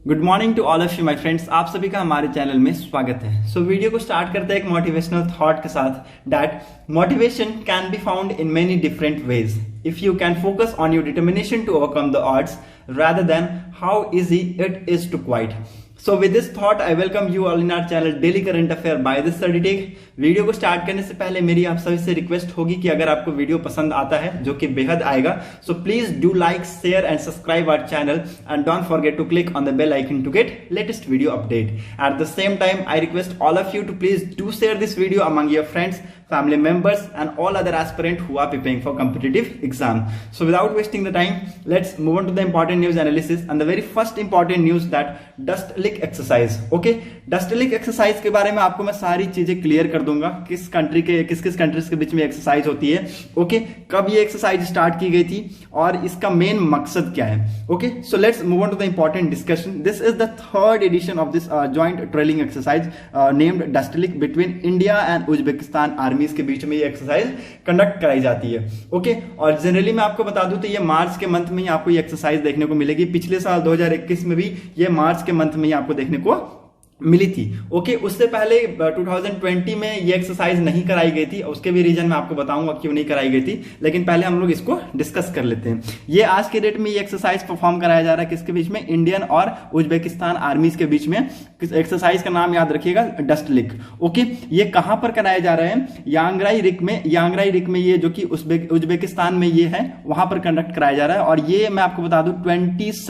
Good morning to all of you my friends. आप सभी का हमारे चैनल में स्वागत है। सो वीडियो को स्टार्ट करते हैं एक मोटिवेशनल थॉट के साथ that motivation can be found in many different ways if you can focus on your determination to overcome the odds rather than how easy it is to quit. So with this thought, I welcome you all in our channel Daily Current Affair by the Study Tech. Video को start करने से पहले मेरी आप सभी से request होगी कि अगर आपको वीडियो पसंद आता है, जो कि बेहद आएगा, so please do like, share and subscribe our channel and don't forget to click on the bell icon to get latest video update. At the same time, I request all of you to please do share this video among your friends, family members and all other aspirants who are preparing for competitive exam. So without wasting the time, let's move on to the important news analysis. And the very first important news that dust lick exercise. Okay, dust lick exercise के बारे में आपको मैं सारी चीजें clear कर दूंगा, किस कंट्री के किस कंट्रीज के बीच में एक्सरसाइज होती है, ओके, कब ये एक्सरसाइज स्टार्ट की गई थी और इसका मेन मकसद क्या है। Okay, so let's move on to the important discussion. This is the third edition of this joint training exercise named Dustlik between India and Uzbekistan army के बीच में ये एक्सरसाइज कंडक्ट कराई जाती है। ओके, और जनरली मैं आपको बता दूं तो ये मार्च के मंथ में ही आपको ये एक्सरसाइज देखने को मिलेगी। पिछले साल 2021 में भी ये मार्च के मंथ में ही आपको देखने को मिली थी। ओके, उससे पहले 2020 में ये एक्सरसाइज नहीं कराई गई थी, उसके भी रीजन मैं आपको बताऊंगा क्यों नहीं कराई गई थी, लेकिन पहले हम लोग इसको डिस्कस कर लेते हैं। ये आज के डेट में ये एक्सरसाइज परफॉर्म कराया जा रहा है किसके बीच में, इंडियन और उज्बेकिस्तान आर्मीज के बीच में। एक्सरसाइज का नाम याद रखिएगा, डस्ट लिक। ओके, ये कहां पर कराया जा रहा है, यांगराई रिक में ये जो कि उज्बेकिस्तान में ये है, वहां पर कंडक्ट कराया जा रहा है। और ये मैं आपको बता दूं 22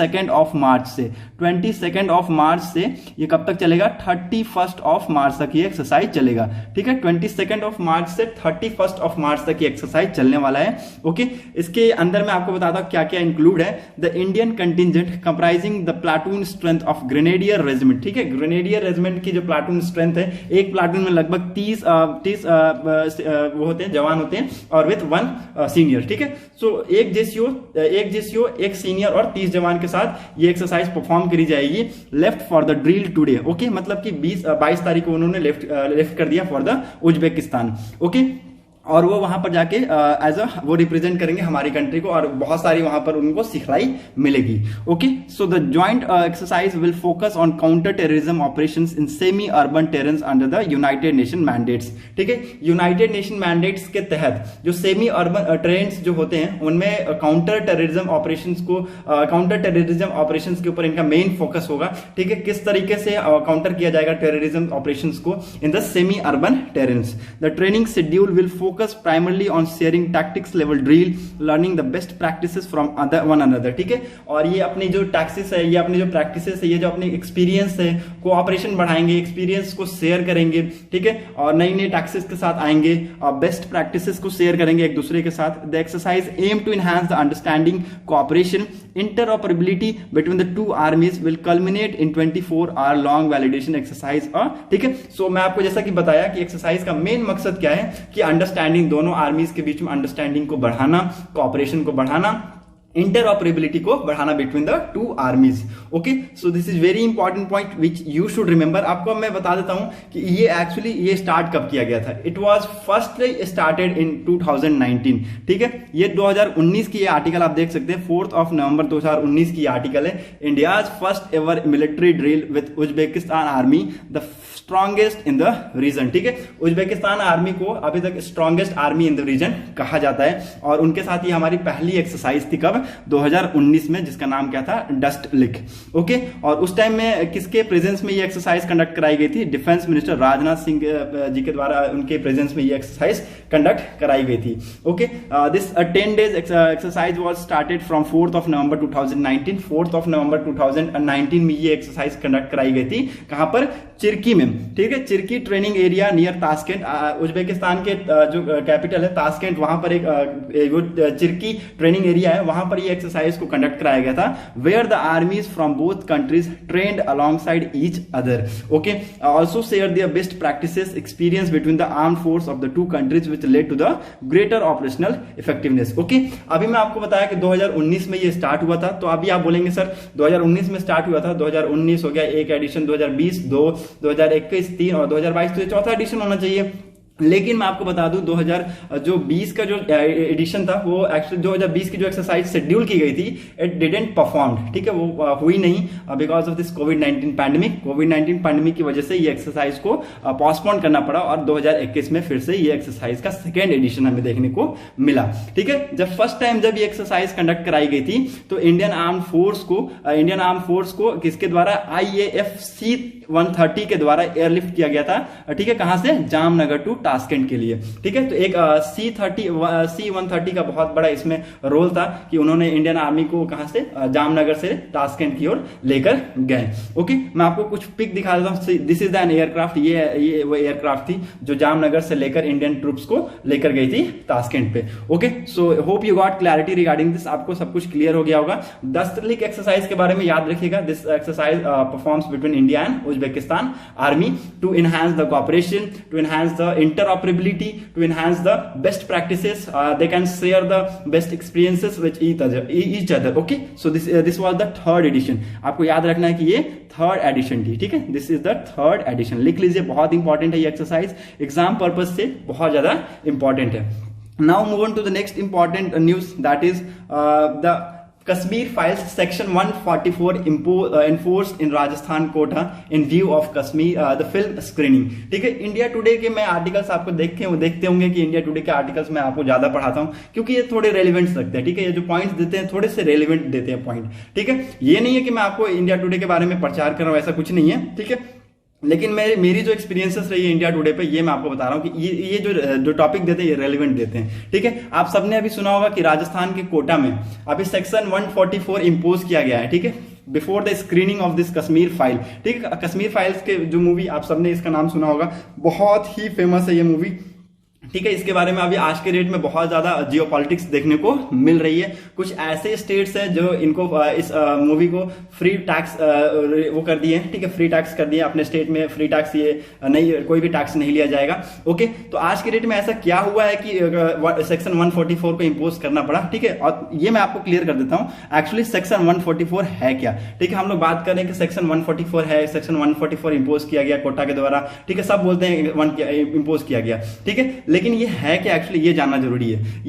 मार्च से ये कब तक चलेगा, 31 मार्च तक ये एक्सरसाइज चलेगा। ठीक है, 22 मार्च से 31 मार्च तक ये एक्सरसाइज चलने वाला है। ओके, इसके अंदर मैं आपको बताता हूं क्या क्या इंक्लूड है। The Indian contingent comprising the platoon strength of grenadier regiment. ठीक है, ग्रेनेडियर रेजिमेंट की जो प्लाटून स्ट्रेंथ है, एक प्लाटून में लगभग 30 वो होते हैं, जवान होते हैं, और विथ 1 सीनियर। ठीक है, सो एक जेसीओ एक सीनियर और 30 जवान के साथ ये एक्सरसाइज परफॉर्म करी जाएगी। Left for the drill today. Okay, मतलब कि 22 तारीख को उन्होंने लेफ्ट कर दिया फॉर द उज्बेकिस्तान। ओके, और वो वहां पर जाके एज वो रिप्रेजेंट करेंगे हमारी कंट्री को, और बहुत सारी वहां पर उनको सिखलाई मिलेगी। Okay, so the joint exercise will focus on counter terrorism operations in semi urban terrains under the United Nation mandates. ठीक है, यूनाइटेड नेशन मैंडेट्स के तहत जो सेमी अर्बन टेरेन्स जो होते हैं उनमें काउंटर टेररिज्म ऑपरेशंस के ऊपर इनका मेन फोकस होगा। ठीक है, किस तरीके से काउंटर किया जाएगा टेररिज्म ऑपरेशंस को in the semi urban terrains. The training schedule will focus primarily on sharing tactics level drill, learning the best practices from one another. ठीक है, और ये अपनी जो टैक्टिक्स है, ये अपनी जो प्रैक्टिसेस है, ये जो अपनी एक्सपीरियंस है, कोऑपरेशन बढ़ाएंगे, एक्सपीरियंस को शेयर करेंगे। ठीक है, और नई नई टैक्टिक्स के साथ आएंगे और बेस्ट प्रैक्टिसेस को शेयर करेंगे एक दूसरे के साथ। The exercise aim to enhance the understanding, cooperation, interoperability between the two armies will culminate in 24-hour long validation exercise। ठीक है, सो मैं आपको जैसा कि बताया कि एक्सरसाइज का मेन मकसद क्या है कि अंडरस्टैंडिंग, दोनों आर्मीज के बीच में अंडरस्टैंडिंग को बढ़ाना, कोऑपरेशन को बढ़ाना, इंटरऑपरेबिलिटी को बढ़ाना between the two आर्मीज। Okay, so this is very important point which you should remember. आपको मैं बता देता हूं कि ये एक्चुअली ये स्टार्ट कब किया गया था। It was firstly started in 2019। ठीक है, ये 2019 की ये आर्टिकल आप देख सकते हैं, 4 नवंबर 2019 की आर्टिकल है। India's first ever military drill with Uzbekistan army, the strongest in the region. ठीक है, उज्बेकिस्तान आर्मी को अभी तक strongest army in the region कहा जाता है, और उनके साथ ये हमारी पहली एक्सरसाइज थी कब, 2019 में, जिसका नाम क्या था, डस्ट लिक। ओके, और उस टाइम में किसके प्रेजेंस में ये एक्सरसाइज कंडक्ट कराई गई थी, डिफेंस मिनिस्टर राजनाथ सिंह जी के द्वारा, उनके प्रेजेंस में ये एक्सरसाइज कंडक्ट कराई गई थी। Okay, this 10 days exercise was started from 4 नवंबर 2019। 4 नवंबर 2019 में ये एक्सरसाइज कंडक्ट कराई गई थी। कहां पर, चिरकी में। ठीक है, चिरकी training area near Tashkent, Uzbekistan के जो कैपिटल है ताशकेंट, वहां पर एक चिरकी ट्रेनिंग एरिया है, वहां पर ये एक्सरसाइज को कंडक्ट कराया गया था, where the armies from both countries trained alongside each other. Okay, also share their best practices, experience between the armed force of the two countries which led to the greater operational effectiveness. Okay, अभी मैं आपको बताया कि 2019 में ये start हुआ था, तो अभी आप बोलेंगे सर 2019 में स्टार्ट हुआ था, 2019 हो गया एक एडिशन, 2020 2, 2021 3 और 2022 तो ये चौथा एडिशन होना चाहिए। लेकिन मैं आपको बता दूं 2020 का जो एडिशन था वो एक्चुअली 2020 की जो एक्सरसाइज शेड्यूल की गई थी इट डिडंट परफॉर्म, ठीक है, वो हुई नहीं because of this covid pandemic की वजह से ये एक्सरसाइज को पोस्टपोन करना पड़ा और 2021 में फिर से ये एक्सरसाइज का सेकेंड एडिशन हमें देखने को मिला। ठीक है, जब फर्स्ट टाइम जब ये एक्सरसाइज कंडक्ट कराई गई थी तो इंडियन आर्म फोर्स को किसके द्वारा IAF C-130 के द्वारा एयरलिफ्ट किया गया था। ठीक है, कहां से? जामनगर टू टास्केंट के लिए। ठीक है, तो एक C-130 का बहुत बड़ा इसमें रोल था कि उन्होंने इंडियन आर्मी को कहां से? जामनगर से टास्केंट की ओर लेकर गए। ओके, मैं आपको कुछ पिक दिखा देता हूं। दिस इज एन एयरक्राफ्ट, ये वो एयरक्राफ्ट थी जो जामनगर से लेकर इंडियन ट्रूप्स को लेकर गई थी टास्केंट पे। Okay, so hope you got clarity regarding this, आपको सब कुछ क्लियर हो गया होगा। दस्तलिक एक्सरसाइज के बारे में याद रखिएगा। This exercise performs between India and Uzbekistan army to enhance the cooperation, to enhance the interoperability, to enhance the best practices. They can share the best experiences with each other. Okay, so this was the third edition. आपको याद रखना है कि ये third edition थी। ठीक है, this is the third addition, लिख लीजिए, बहुत इंपॉर्टेंट है ये एक्सरसाइज, एग्जाम पर्पज से बहुत ज्यादा इंपॉर्टेंट है। Now move on to the next important news, that is the Kashmir Files Section 144 enforced in Rajasthan quota in view of Kashmir the film screening। ठीक है, इंडिया टुडे के मैं articles आपको देखते होंगे कि इंडिया टुडे के आर्टिकल्स मैं आपको ज्यादा पढ़ाता हूं क्योंकि ये थोड़े रेलिवेंट लगते हैं। ठीक है, ये जो पॉइंट्स देते हैं थोड़े से रेलिवेंट देते हैं पॉइंट। ठीक है, ये नहीं है कि मैं आपको इंडिया टुडे के बारे में प्रचार कर रहा हूं, ऐसा कुछ नहीं है। ठीक है, लेकिन मेरी जो एक्सपीरियंसेस रही है इंडिया टुडे पे, ये मैं आपको बता रहा हूं कि ये जो टॉपिक देते हैं ये रेलिवेंट देते हैं। ठीक है, आप सबने अभी सुना होगा कि राजस्थान के कोटा में अभी सेक्शन 144 इंपोज किया गया है। ठीक है, before the screening of this Kashmir file. ठीक है, कश्मीर फाइल्स के जो मूवी, आप सबने इसका नाम सुना होगा, बहुत ही फेमस है ये मूवी। ठीक है, इसके बारे में अभी आज के डेट में बहुत ज्यादा जियोपॉलिटिक्स देखने को मिल रही है। कुछ ऐसे स्टेट्स हैं जो इनको इस मूवी को फ्री टैक्स वो कर दिए हैं। ठीक है, फ्री टैक्स कर दिए अपने स्टेट में, फ्री टैक्स ये नहीं, कोई भी टैक्स नहीं लिया जाएगा। ओके, तो आज के डेट में ऐसा क्या हुआ है कि सेक्शन 144 को इंपोज करना पड़ा। ठीक है, और ये मैं आपको क्लियर कर देता हूं एक्चुअली सेक्शन 144 है क्या। ठीक है, हम लोग बात करें कि सेक्शन 144 है, सेक्शन 144 इंपोज किया गया कोटा के द्वारा। ठीक है, सब बोलते हैं इंपोज किया गया। ठीक है, लेकिन ये है क्या एक्चुअली, ये जानना जरूरी है।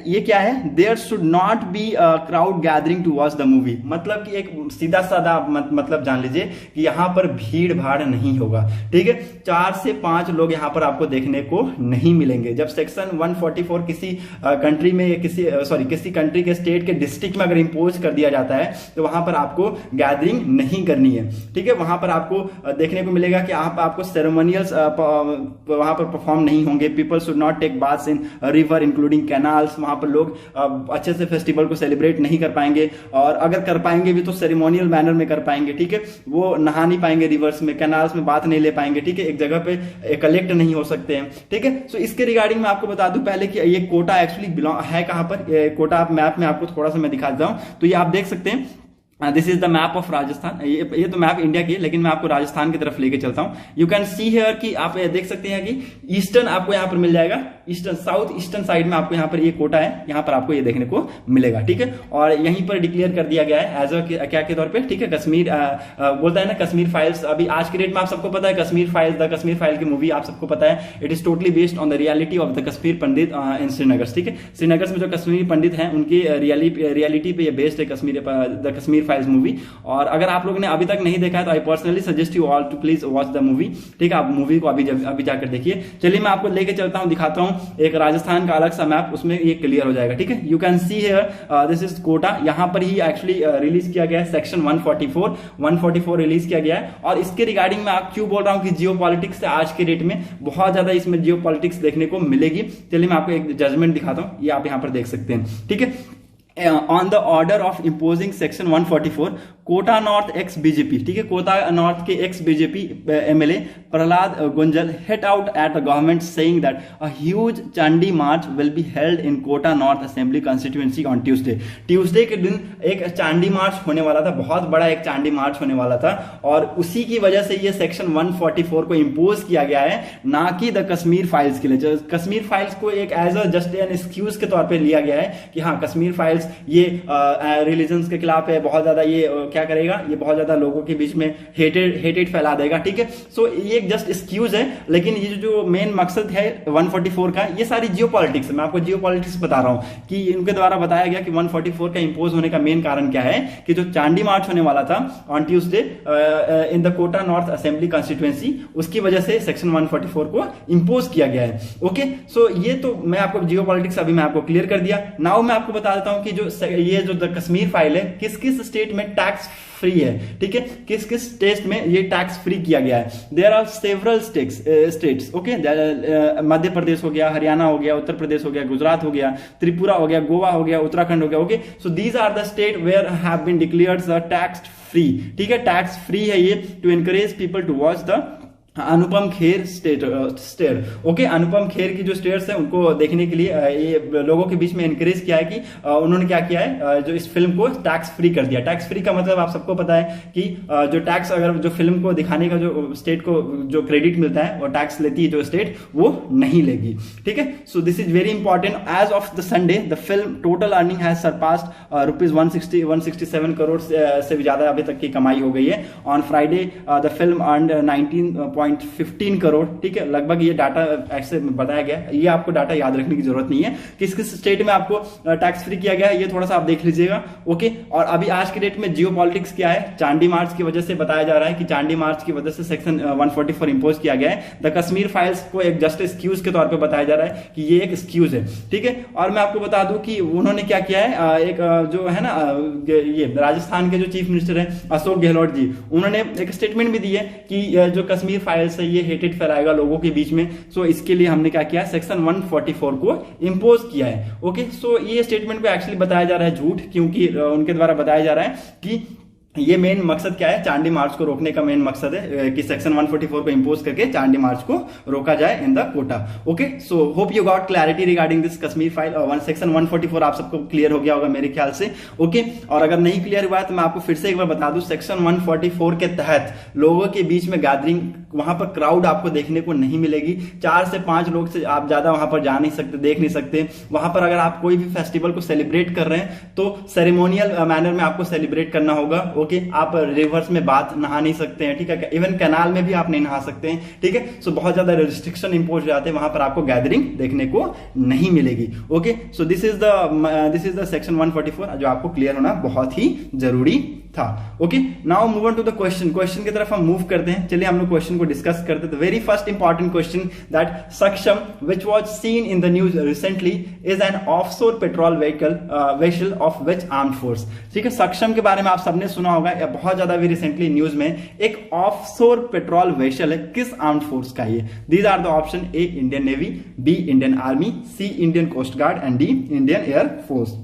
ये क्या है? There should not be crowd gathering to watch the movie. मतलब कि एक सीधा साधा मतलब जान लीजिए कि यहां पर भीड़ भाड़ नहीं होगा। ठीक है, 4 से 5 लोग यहां पर आपको देखने को नहीं मिलेंगे। जब सेक्शन 144 किसी कंट्री में, किसी कंट्री के स्टेट के डिस्ट्रिक्ट में अगर इंपोज कर दिया जाता है तो वहां पर आपको गैदरिंग नहीं करनी है। ठीक है, वहां पर आपको देखने को मिलेगा कि आपको सेरेमोनियल्स वहां पर परफॉर्म नहीं होंगे। People should not take baths in river including canals. वहां पर लोग अच्छे से फेस्टिवल को सेलिब्रेट नहीं कर पाएंगे, और अगर कर पाएंगे भी तो सेरेमोनियल मैनर में कर पाएंगे। ठीक है, वो नहा नहीं पाएंगे रिवर्स में, कैनाल्स में बात नहीं ले पाएंगे। ठीक है, एक जगह पे कलेक्ट नहीं हो सकते हैं। ठीक है, सो इसके रिगार्डिंग मैं आपको बता दूं पहले कि ये कोटा एक्चुअली बिलोंग है कहां पर। कोटा आप मैप में आपको थोड़ा सा मैं दिखा देता हूं, तो ये आप देख सकते हैं, this is the map of Rajasthan. ये तो मैप इंडिया की है, लेकिन मैं आपको राजस्थान की तरफ लेके चलता हूं। यू कैन सी हियर कि आप देख सकते हैं कि ईस्टर्न आपको यहां पर मिल जाएगा, ईस्टर्न साउथ ईस्टर्न साइड में आपको यहां पर ये कोटा है, यहां पर आपको ये देखने को मिलेगा। ठीक है, और यहीं पर डिक्लेयर कर दिया गया है एज अ क्या के तौर पे। ठीक है, कश्मीर बोलता है ना कश्मीर फाइल्स। अभी आज की डेट में आप सबको पता है Kashmir files, the Kashmir file की मूवी आप सबको पता है। It is totally based on the reality of the Kashmir Pandit in Srinagar. ठीक है, श्रीनगर में जो कश्मीरी पंडित हैं उनकी रियलिटी पे ये बेस्ड है द कश्मीर फाइल्स मूवी। और अगर आप लोगों ने अभी तक नहीं देखा है तो I personally suggest you all to please watch the movie. ठीक है, आप मूवी को अभी जाकर देखिए। चलिए मैं आपको लेके चलता हूं, दिखाता हूं एक राजस्थान का अलग सा मैप, उसमें ये क्लियर हो जाएगा। ठीक है, you can see here this is Kota. यहां पर ही एक्चुअली रिलीज किया गया है सेक्शन 144 रिलीज किया गया है। और इसके रिगार्डिंग मैं आप क्यों बोल रहा हूं कि जियो पॉलिटिक्स से आज के डेट में बहुत ज्यादा इसमें जियो पॉलिटिक्स देखने को मिलेगी। चलिए मैं आपको एक जजमेंट दिखाता हूं, ये आप यहां पर देख सकते हैं। ठीक है, on the order of imposing section 144 Kota north ex BJP. ठीक है, कोटा नॉर्थ के ex BJP MLA Prahlad Gunjal hit out at the government saying that a huge Chandi march will be held in Kota north assembly constituency on Tuesday के दिन एक चांडी मार्च होने वाला था, बहुत बड़ा एक चांडी मार्च होने वाला था, और उसी की वजह से ये सेक्शन 144 को इंपोज किया गया है, ना कि द कश्मीर फाइल्स के लिए। कश्मीर फाइल्स को एक as a just an excuse के तौर पे लिया गया है कि हाँ कश्मीर फाइल्स ये रिलीजन्स के खिलाफ है, बहुत ज्यादा ये क्या करेगा, ये बहुत ज्यादा लोगों के बीच में हेटेड फैला देगा, ठीक है। सो ये एक जस्ट एक्सक्यूज है, लेकिन ये जो मेन मकसद है 144 का, ये सारी जियो पॉलिटिक्स, मैं आपको जियो पॉलिटिक्स बता रहा हूं कि इनके द्वारा बताया गया कि 144 का इंपोज होने का मेन कारण क्या है कि जो चांडी मार्च होने वाला था on Tuesday in the Kota north assembly constituency, उसकी वजह से सेक्शन 144 को इंपोज किया गया है। ओके, सो ये तो मैं आपको जियो पॉलिटिक्स अभी मैं आपको क्लियर कर दिया। नाउ मैं आपको बता देता हूं कि जो ये जो द कश्मीर फाइल है किस किस स्टेट में टैक्स फ्री है, ठीक है, किस किस स्टेट में ये टैक्स फ्री किया गया है। There are several states, okay, Madhya Pradesh हो गया, हरियाणा हो गया, उत्तर प्रदेश हो गया, गुजरात हो गया, त्रिपुरा हो गया, गोवा हो गया, उत्तराखंड हो गया। Okay, so these are the state where have been declared the tax free, ठीक है, टैक्स फ्री है ये to encourage people to watch the Anupam Kher starrer. Okay, Anupam Kher की जो स्टेयर्स है उनको देखने के लिए ये लोगों के बीच में एनकरेज किया है कि उन्होंने क्या किया है, जो इस फिल्म को टैक्स फ्री कर दिया। टैक्स फ्री का मतलब आप सबको पता है कि जो टैक्स अगर जो फिल्म को दिखाने का जो स्टेट को जो क्रेडिट मिलता है, वो टैक्स लेती है जो स्टेट, वो नहीं लेगी, ठीक है। So this is very important. As of the Sunday the film total earning has surpassed rupees 167 crore से भी ज्यादा अभी तक की कमाई हो गई है। On Friday the film earned 19.15 crore, ठीक है, लगभग ये डाटा ऐसे बताया गया। ये आपको डाटा याद रखने की जरूरत नहीं है, किस किस स्टेट में आपको टैक्स फ्री किया गया है, ये थोड़ा सा आप देख लीजिएगा। ओके, और अभी आज के डेट में जियो पॉलिटिक्स क्या है, चांडी मार्च की वजह से बताया जा रहा है कि चांडी मार्च की वजह से सेक्शन 144 इंपोज किया गया है। द कश्मीर फाइल्स को एक जस्ट एक्सक्यूज के तौर पर बताया जा रहा है कि ये एक एक्सक्यूज है, ठीक है। और मैं आपको बता दूं कि उन्होंने क्या किया है, एक जो है ना ये राजस्थान के जो चीफ मिनिस्टर है अशोक गहलोत जी, उन्होंने एक स्टेटमेंट भी दी है कि जो कश्मीर फाइल्स है ये हेटेड फैलाएगा लोगों के बीच में। सो इसके लिए हमने क्या किया, सेक्शन 144 को इंपोज किया है। ओके, सो ये स्टेटमेंट को एक्चुअली बताया जा रहा है झूठ, क्योंकि उनके द्वारा बताया जा रहा है कि ये मेन मकसद क्या है, चांडी मार्च को रोकने का मेन मकसद है कि सेक्शन 144 को इंपोज करके चांडी मार्च को रोका जाए in the Kota. Okay, so hope you got clarity regarding this Kashmir file. Section 144 आप सबको क्लियर हो गया होगा मेरे ख्याल से। ओके, और अगर नहीं क्लियर हुआ है तो मैं आपको फिर से एक बार बता दूं, सेक्शन 144 के तहत लोगों के बीच में गैदरिंग, वहां पर क्राउड आपको देखने को नहीं मिलेगी। 4 से 5 लोग से आप ज्यादा वहां पर जा नहीं सकते, देख नहीं सकते। वहां पर अगर आप कोई भी फेस्टिवल को सेलिब्रेट कर रहे हैं तो सेरेमोनियल मैनर में आपको सेलिब्रेट करना होगा। ओके, आप रिवर्स में बात नहा नहीं सकते हैं, ठीक है, इवन कैनाल में भी आप नहीं नहा सकते हैं, ठीक है। सो बहुत ज्यादा रिस्ट्रिक्शन इंपोज हो जाते हैं, वहां पर आपको गैदरिंग देखने को नहीं मिलेगी। Okay, so this is the section 144 जो आपको क्लियर होना बहुत ही जरूरी था। Okay, now move on to the question की तरफ हम मूव करते हैं। चलिए हम लोग क्वेश्चन को डिस्कस करते हैं। Very first important question that Saksham which was seen in the news recently is an offshore patrol vessel of which armed force, ठीक है। सक्षम के बारे में आप सबने सुना होगा, या बहुत ज्यादा भी रिसेंटली न्यूज में एक ऑफशोर पेट्रोल वेसल है, किस आर्म्ड फोर्स का ये। These are the option, A Indian Navy, B Indian Army, C Indian coast Guard and D Indian Air Force.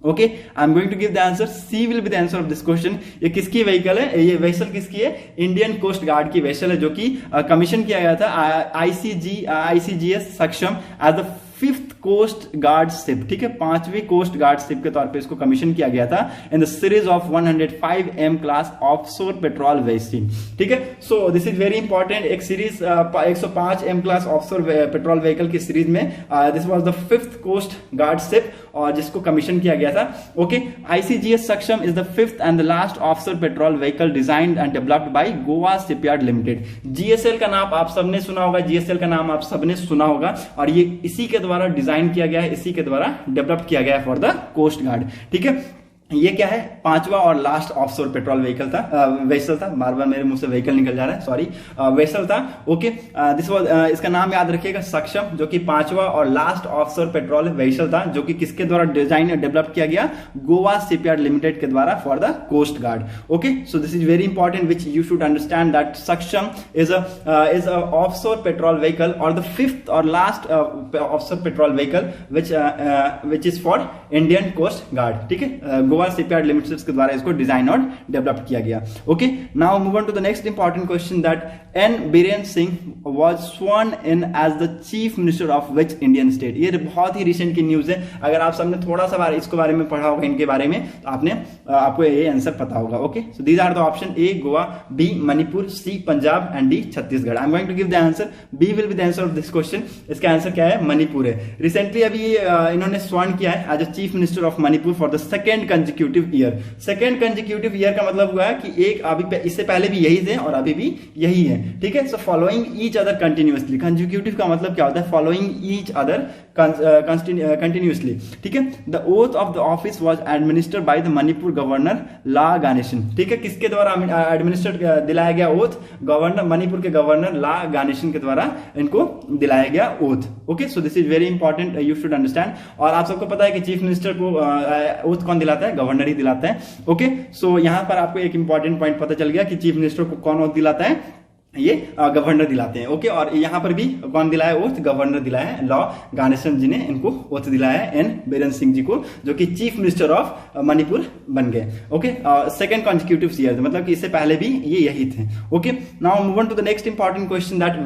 Okay, I am going to give the answer. C will be the answer of this question. ये किसकी vehicle है, ये vessel किसकी है, Indian coast Guard की vessel है, जो कि कमीशन किया गया था ICGS Saksham as the 5th coast guard ship, ठीक है, 5वीं कोस्ट गार्ड शिप के तौर पे इसको कमीशन किया गया था in the series of 105 M class offshore patrol vessel, ठीक है। So this is very important, एक series 105 M class offshore patrol vehicle की सीरीज में this was the 5th coast guard ship और जिसको कमीशन किया गया था। Okay, ICGS Saksham is the 5th and the last offshore patrol vehicle designed and developed by Goa shipyard limited. GSL का नाम आप सबने सुना होगा, जीएसएल का नाम आप सबने सुना होगा, और ये इसी के द्वारा डिजाइन किया गया है, इसी के द्वारा डेवलप किया गया है फॉर द कोस्ट गार्ड, ठीक है। ये क्या है, 5वां और लास्ट ऑफशोर पेट्रोल व्हीकल था, वेसल था, बार बार मेरे मुंह से व्हीकल निकल जा रहा है, सॉरी, वेसल था। ओके, दिस वाज, इसका नाम याद रखिएगा सक्षम, जो कि 5वां और लास्ट ऑफशोर पेट्रोल वेसल था, जो कि किसके द्वारा डिजाइन और डेवलप किया गया, गोवा शिपयार्ड लिमिटेड के द्वारा for the coast guard. Okay, so this is very important which you should understand that Saksham is a offshore patrol vehicle और द 5th और last offshore patrol vehicle which is for Indian coast guard, ठीक है। Goa shipyard limited के द्वारा इसको design और develop किया गया। Okay, now move on to the next important question that N Biren Singh was sworn in as the chief minister of which Indian state. ये बहुत ही रिसेंट की न्यूज है, अगर आप सबने थोड़ा सा इसको बारे में पढ़ा होगा, इनके बारे में, तो आपको ये आंसर पता होगा। Okay, so these are the option, A Goa, B Manipur, C Punjab and D Chhattisgarh. I am going to give the answer, B will be the answer of this question. इसका आंसर क्या है, मणिपुर है। रिसेंटली अभी इन्होंने स्वर्ण किया है as a chief minister of Manipur for the 2nd consecutive year. Second consecutive year का मतलब हुआ है कि एक अभी इससे पहले भी यही थे और अभी भी यही है, ठीक है। So following each other continuously, consecutive का मतलब क्या होता है, फॉलोइंग ईच अदर कंटिन्यूअसली, ठीक है। The oath of the office was administered by the Manipur governor La Ganesan, ठीक है। किसके द्वारा एडमिनिस्टर्ड दिलाया गया ओथ, गवर्नर, मणिपुर के गवर्नर ला गानेशन के द्वारा इनको दिलाया गया oath. Okay, so this is very important, you should understand. और आप सबको पता है कि चीफ मिनिस्टर को ओथ कौन दिलाता है, गवर्नर ही दिलाता है। ओके, सो यहां पर आपको एक इंपॉर्टेंट पॉइंट पता चल गया कि चीफ मिनिस्टर को कौन ओथ दिलाता है, ये गवर्नर दिलाते हैं। ओके, और यहां पर भी कौन दिलाया ओथ, गवर्नर दिलाया है, लॉ गानेशन जी ने इनको ओथ दिलाया है एन बीरेन सिंह जी को, जो कि चीफ मिनिस्टर ऑफ मणिपुर बन गए। ओके, सेकंड कॉन्जिक्यूटिव ईयर, मतलब कि इससे पहले भी ये यही थे। Okay, now move on to the next important question, that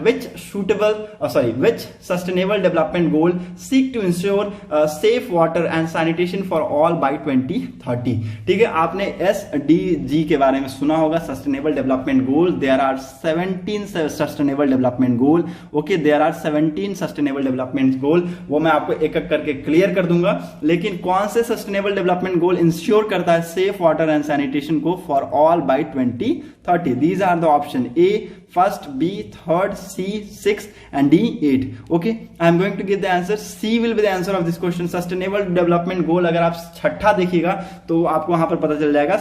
which sustainable development goal seek to ensure safe water and sanitation for all by 2030। ठीक है, आपने SDG के बारे में सुना होगा, sustainable development goal. There are 17 sustainable development goal. Okay, there are 17 sustainable development goal, वो मैं आपको एक एक करके क्लियर कर दूंगा। लेकिन कौन से सस्टेनेबल डेवलपमेंट गोल इंश्योर करता है सेफ वाटर एंड सैनिटेशन को for all by 2030? These are the option A first, B third, C 6 and D 8. Okay, I am going to give the answer. C will be the answer of this question. Sustainable development goal अगर आप छठा देखिएगा तो आपको वहां पर पता चल जाएगा,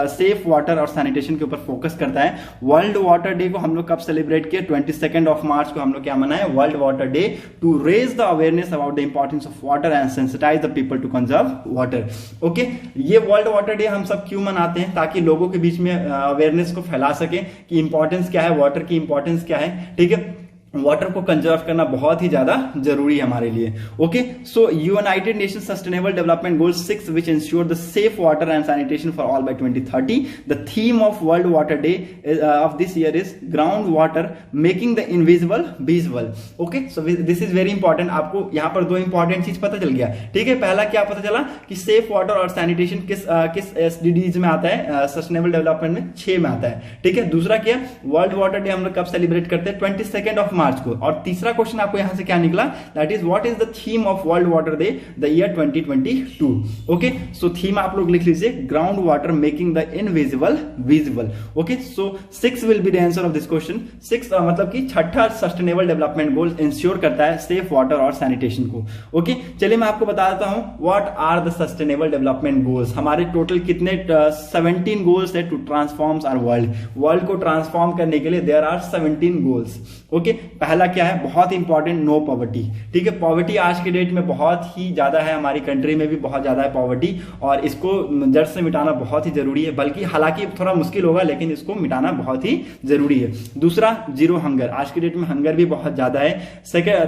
सेफ वाटर और सैनिटेशन के ऊपर फोकस करता है। वर्ल्ड वाटर डे को हम लोग कब सेलिब्रेट किए, 22 मार्च को हम लोग क्या मनाए, world water day, to raise the awareness about the importance of water and sensitize the people to conserve water. Okay, ये वर्ल्ड वाटर डे हम सब क्यों मनाते हैं, ताकि लोगों के बीच में अवेयरनेस को फैला सके कि इंपॉर्टेंस क्या है, वाटर की इंपॉर्टेंस क्या है। ठीक है, वाटर को कंजर्व करना बहुत ही ज्यादा जरूरी है हमारे लिए। Okay, so united nation sustainable development goal 6 which ensure the safe water and sanitation for all by 2030। The theme of world water day of this year is ground water making the invisible visible. Okay, so this is very important. आपको यहां पर दो important चीज पता चल गया। ठीक है, पहला क्या पता चला कि सेफ वाटर और सैनिटेशन किस SDGs में आता है, सस्टेनेबल डेवलपमेंट में 6 में आता है। ठीक है, दूसरा क्या, वर्ल्ड वाटर डे हम लोग कब सेलिब्रेट करते हैं, 22 मार्च को। और तीसरा क्वेश्चन आपको यहां से क्या निकला, that is what is the theme of world water day the year 2022। Okay, so theme आप लोग लिख लीजिए, ground water making the invisible visible. Okay, so 6 will be the answer of this question. 6 मतलब कि छठा सस्टेनेबल डेवलपमेंट गोल ensure करता है safe water और सैनिटेशन को। ओके, चलिए मैं आपको बता देता हूं what are the sustainable development goals. हमारे टोटल कितने 17 गोल्स है to transform our world. World को ट्रांसफॉर्म करने के लिए देयर आर 17 गोल्स। ओके, पहला क्या है, बहुत इंपॉर्टेंट, नो पॉवर्टी। ठीक है, पॉवर्टी आज के डेट में बहुत ही ज्यादा है, हमारी कंट्री में भी बहुत ज्यादा है पॉवर्टी, और इसको जड़ से मिटाना बहुत ही जरूरी है। बल्कि हालांकि थोड़ा मुश्किल होगा, लेकिन इसको मिटाना बहुत ही जरूरी है। दूसरा, जीरो हंगर। आज के डेट में हंगर भी बहुत ज्यादा है।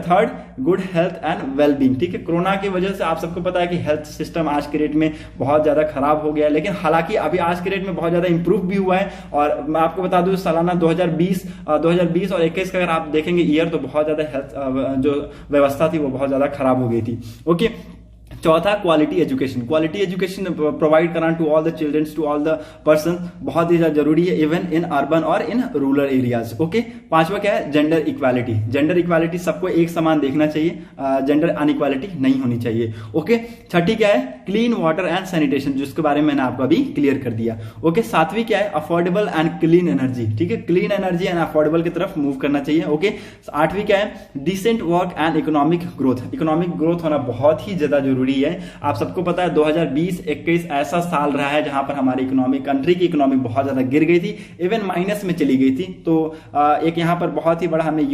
Third, good health and wellbeing. ठीक है, कोरोना की वजह से आप सबको पता है कि हेल्थ सिस्टम आज के डेट में बहुत ज्यादा खराब हो गया है, लेकिन हालांकि अभी आज के डेट में बहुत ज्यादा इंप्रूव भी हुआ है। और मैं आपको बता दूं, सालाना 2020 और 21 का अगर आप देखेंगे ईयर, तो बहुत ज्यादा हेल्थ जो व्यवस्था थी वो बहुत ज्यादा खराब हो गई थी। ओके, चौथा, quality education. Quality education provide कराना to all the childrens, to all the person, बहुत ही जरूरी है, इवन इन अर्बन और इन रूरल एरियाज। ओके, पांचवा क्या है, जेंडर इक्वालिटी। जेंडर इक्वालिटी, सबको एक समान देखना चाहिए, जेंडर अनइक्वालिटी नहीं होनी चाहिए। ओके, छठी क्या है, क्लीन वाटर एंड सैनिटेशन, जिसके बारे में मैंने आपको अभी क्लियर कर दिया। ओके, सातवीं क्या है, अफोर्डेबल एंड क्लीन एनर्जी। ठीक है, क्लीन एनर्जी एंड अफोर्डेबल की तरफ मूव करना चाहिए। ओके, आठवीं क्या है, decent work and economic growth. Economic growth होना बहुत ही ज्यादा जरूरी है। आप सबको पता है 2020-21 ऐसा साल रहा है जहां पर हमारी कंट्री की इकोनॉमी बहुत ज्यादा गिर गई थी, इवन माइनस में चली गई थी। तो एक यहां पर बहुत ही बड़ा हमें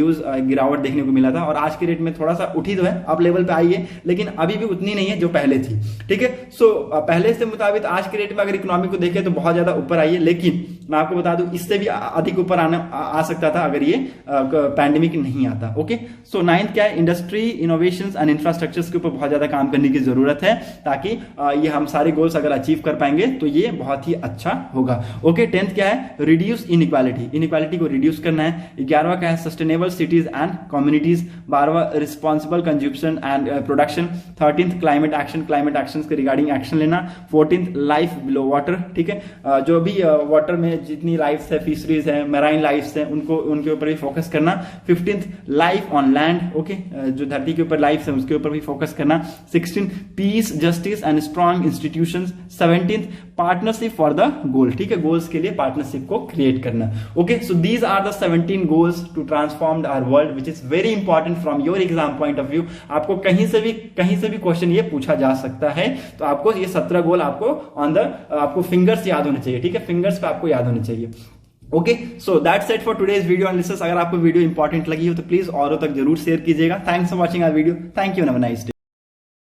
गिरावट देखने को मिला था, और आज की डेट में थोड़ा सा उठी तो है, अप लेवल पे आई है, लेकिन अभी भी उतनी नहीं है जो पहले थी। ठीक है, सो पहले से मुताबिक आज की डेट में अगर इकोनॉमी को देखें तो बहुत ज्यादा ऊपर आई है, लेकिन मैं आपको बता दूं इससे भी अधिक ऊपर आ सकता था अगर ये पैंडेमिक नहीं आता। ओके, सो 9th क्या है, इंडस्ट्री, इनोवेशंस एंड इंफ्रास्ट्रक्चर्स के ऊपर बहुत ज्यादा काम करने की जरूरत है, ताकि ये हम सारे गोल्स अगर अचीव कर पाएंगे तो ये बहुत ही अच्छा होगा। ओके, 10th क्या है, रिड्यूस इनइक्वालिटी। इनइक्वालिटी को रिड्यूस करना है। 11वां क्या है, सस्टेनेबल सिटीज एंड कम्युनिटीज। 12वां, responsible consumption and production. 13th, climate action. Climate action के रिगार्डिंग एक्शन लेना। 14th, life below water. ठीक है, जो भी वाटर में जितनी लाइफ है, फिशरीज है, मेराइन लाइफ है, उनके ऊपर भी फोकस करना। 15th, life on land. Okay, जो धरती के ऊपर लाइफ है उसके ऊपर भी फोकस करना। 16th, peace, justice and strong institutions. 17th partnership for the goal, ठीक है, गोल्स के लिए पार्टनरशिप को क्रिएट करना। Okay, so these are the 17 goals to transform our world which is very important from your exam point of view. आपको कहीं से भी क्वेश्चन ये पूछा जा सकता है, तो आपको ये 17 गोल आपको आपको फिंगर्स याद होने चाहिए, ठीक है, फिंगर्स पे आपको याद होने चाहिए। Okay, so that's it for today's video analysis. अगर आपको वीडियो इंपॉर्टेंट लगी हो तो प्लीज औरों तक जरूर शेयर कीजिएगा। Thanks for watching our video. Thank you, have a nice day.